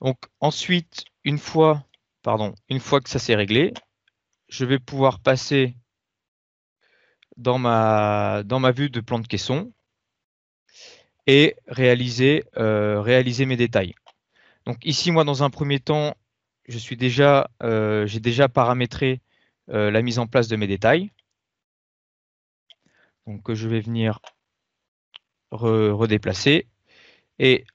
Donc ensuite, une fois que ça s'est réglé, je vais pouvoir passer dans ma vue de plan de caisson et réaliser mes détails. Donc ici, moi, dans un premier temps, j'ai déjà paramétré la mise en place de mes détails. Donc je vais venir redéplacer. Et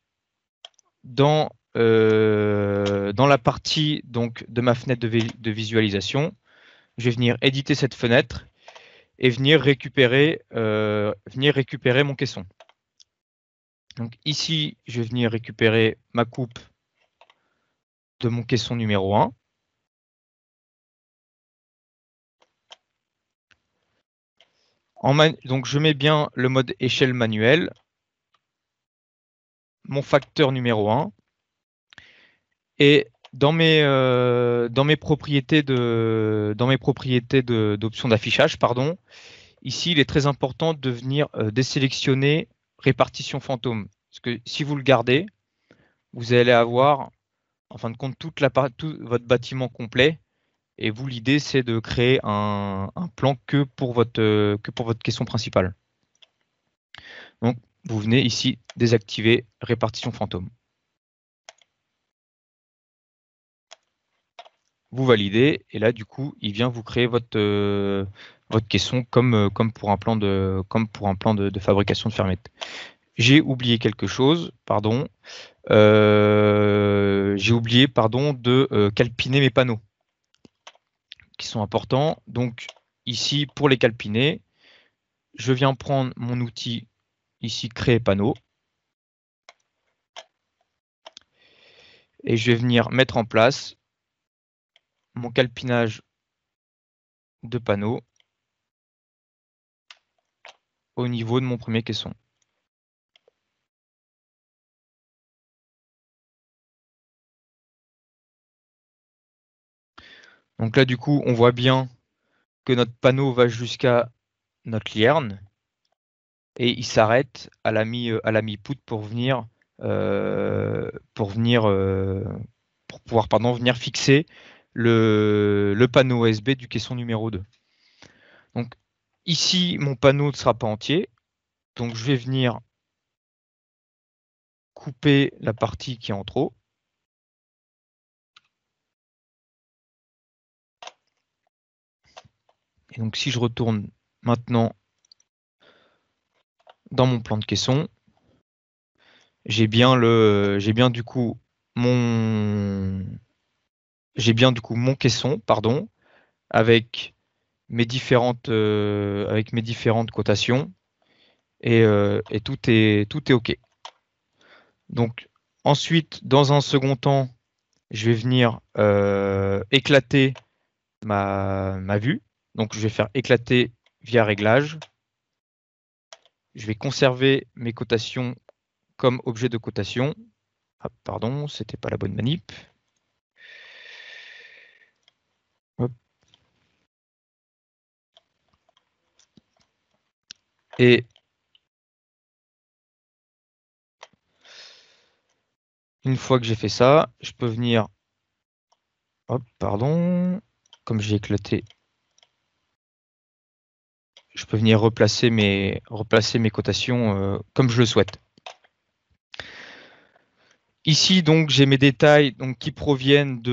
dans la partie donc, de ma fenêtre de visualisation, je vais venir éditer cette fenêtre et venir récupérer mon caisson. Donc ici, je vais venir récupérer ma coupe de mon caisson numéro 1. Donc je mets bien le mode échelle manuelle, mon facteur numéro 1, et dans mes propriétés d'options d'affichage, ici il est très important de venir désélectionner répartition fantôme. Parce que si vous le gardez, vous allez avoir en fin de compte tout votre bâtiment complet. Et vous, l'idée, c'est de créer un plan que pour votre caisson principale. Donc, vous venez ici désactiver répartition fantôme. Vous validez, et là, du coup, il vient vous créer votre caisson comme pour un plan de fabrication de fermettes. J'ai oublié quelque chose, pardon. J'ai oublié, de calpiner mes panneaux qui sont importants. Donc, ici, pour les calpiner, je viens prendre mon outil ici, créer panneau. Et je vais venir mettre en place mon calpinage de panneaux au niveau de mon premier caisson. Donc là, du coup, on voit bien que notre panneau va jusqu'à notre lierne et il s'arrête à la mi-poutre pour pouvoir venir fixer le panneau OSB du caisson numéro 2. Donc ici, mon panneau ne sera pas entier. Donc je vais venir couper la partie qui est en trop. Et donc si je retourne maintenant dans mon plan de caisson, j'ai bien du coup mon caisson, avec mes différentes cotations et tout est OK. Donc ensuite, dans un second temps, je vais venir éclater ma vue. Donc je vais faire éclater via réglage. Je vais conserver mes cotations comme objet de cotation. Ah, pardon, c'était pas la bonne manip. Hop. Et une fois que j'ai fait ça, je peux venir, comme j'ai éclaté, je peux venir replacer mes cotations comme je le souhaite. Ici, donc, j'ai mes détails qui proviennent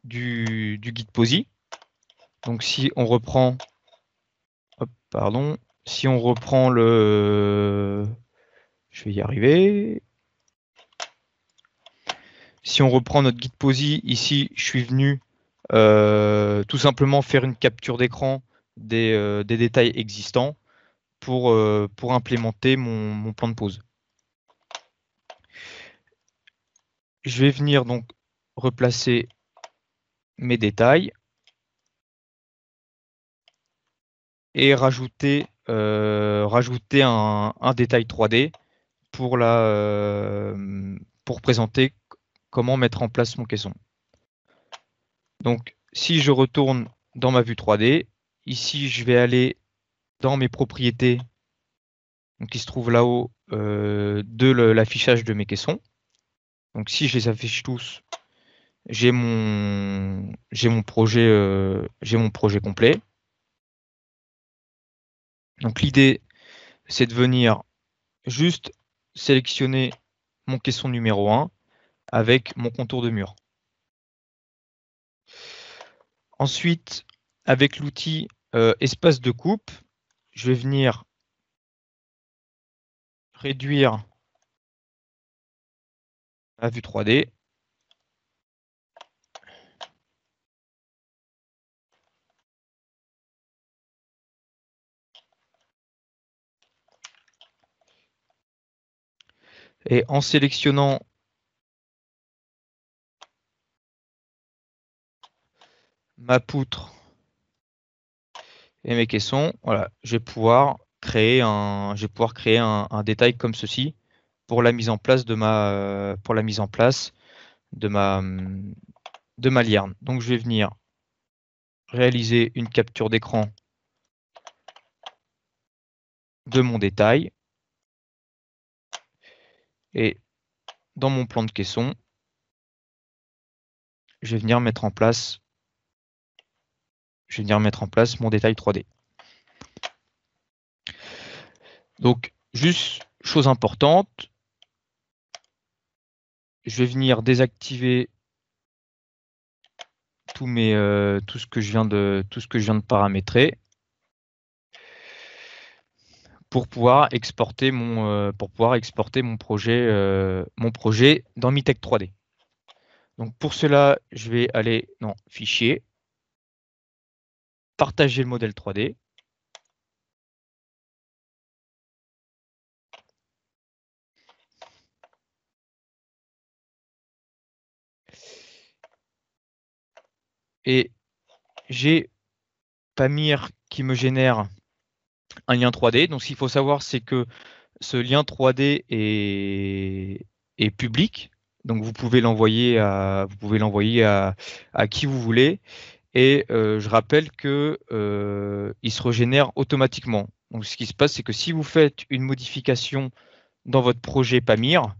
du guide POSI. Donc, si on reprend, si on reprend je vais y arriver. Si on reprend notre guide POSI, ici, je suis venu tout simplement faire une capture d'écran des détails existants pour implémenter mon plan de pose. Je vais venir donc replacer mes détails et rajouter un détail 3D pour présenter comment mettre en place mon caisson. Donc, si je retourne dans ma vue 3D, ici, je vais aller dans mes propriétés, donc qui se trouve là-haut de l'affichage de mes caissons. Donc si je les affiche tous, j'ai mon projet complet. Donc l'idée, c'est de venir juste sélectionner mon caisson numéro 1 avec mon contour de mur. Ensuite, avec l'outil espace de coupe, je vais venir réduire la vue 3D. Et en sélectionnant ma poutre et mes caissons, voilà, je vais pouvoir créer un détail comme ceci pour la mise en place de ma lierne. Donc je vais venir réaliser une capture d'écran de mon détail et dans mon plan de caisson, je vais venir mettre en place mon détail 3D. Donc, juste chose importante, je vais venir désactiver tout ce que je viens de paramétrer pour pouvoir exporter mon projet dans Mitech 3D. Donc pour cela, je vais aller dans Fichier, partager le modèle 3D. Et j'ai Pamir qui me génère un lien 3D. Donc ce qu'il faut savoir, c'est que ce lien 3D est public. Donc vous pouvez l'envoyer à qui vous voulez. Et je rappelle que il se régénère automatiquement. Donc ce qui se passe, c'est que si vous faites une modification dans votre projet Pamir,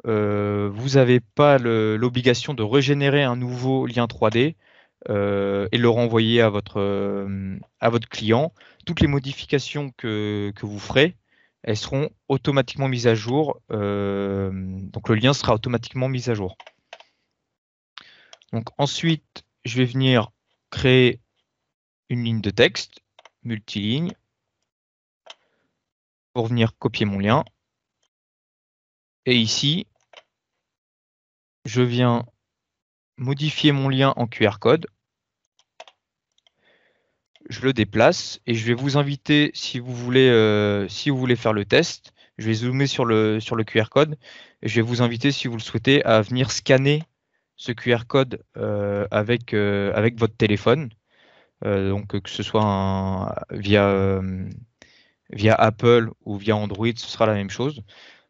vous n'avez pas l'obligation de régénérer un nouveau lien 3D et le renvoyer à votre client. Toutes les modifications que vous ferez, elles seront automatiquement mises à jour. Donc le lien sera automatiquement mis à jour. Donc ensuite, je vais venir créer une ligne de texte multiligne pour venir copier mon lien. Et ici, je viens modifier mon lien en QR code. Je le déplace et je vais vous inviter, si vous voulez faire le test, je vais zoomer sur le QR code et je vais vous inviter, si vous le souhaitez, à venir scanner ce QR code avec votre téléphone. Donc que ce soit via Apple ou via Android, ce sera la même chose.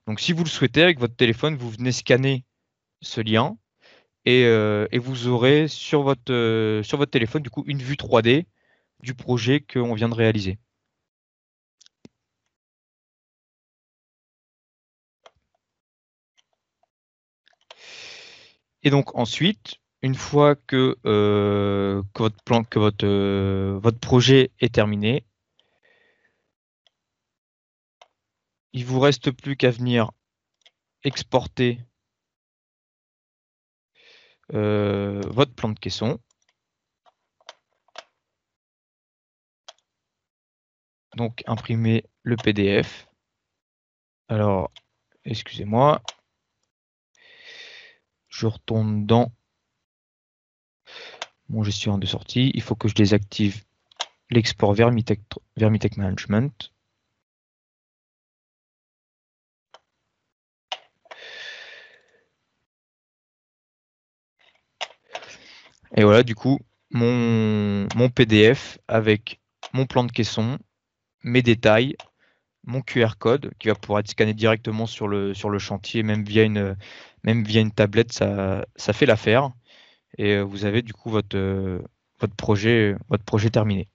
Donc si vous le souhaitez, avec votre téléphone, vous venez scanner ce lien et vous aurez sur votre téléphone du coup une vue 3D du projet qu'on vient de réaliser. Et donc ensuite, une fois que votre projet est terminé, il vous reste plus qu'à venir exporter votre plan de caisson. Donc imprimer le PDF. Alors, excusez-moi, je retourne dans mon gestionnaire de sortie. Il faut que je désactive l'export vers Mitech Management. Et voilà, du coup, mon PDF avec mon plan de caisson, mes détails, mon QR code qui va pouvoir être scanné directement sur le chantier, même via une tablette, ça fait l'affaire. Et vous avez du coup votre projet terminé.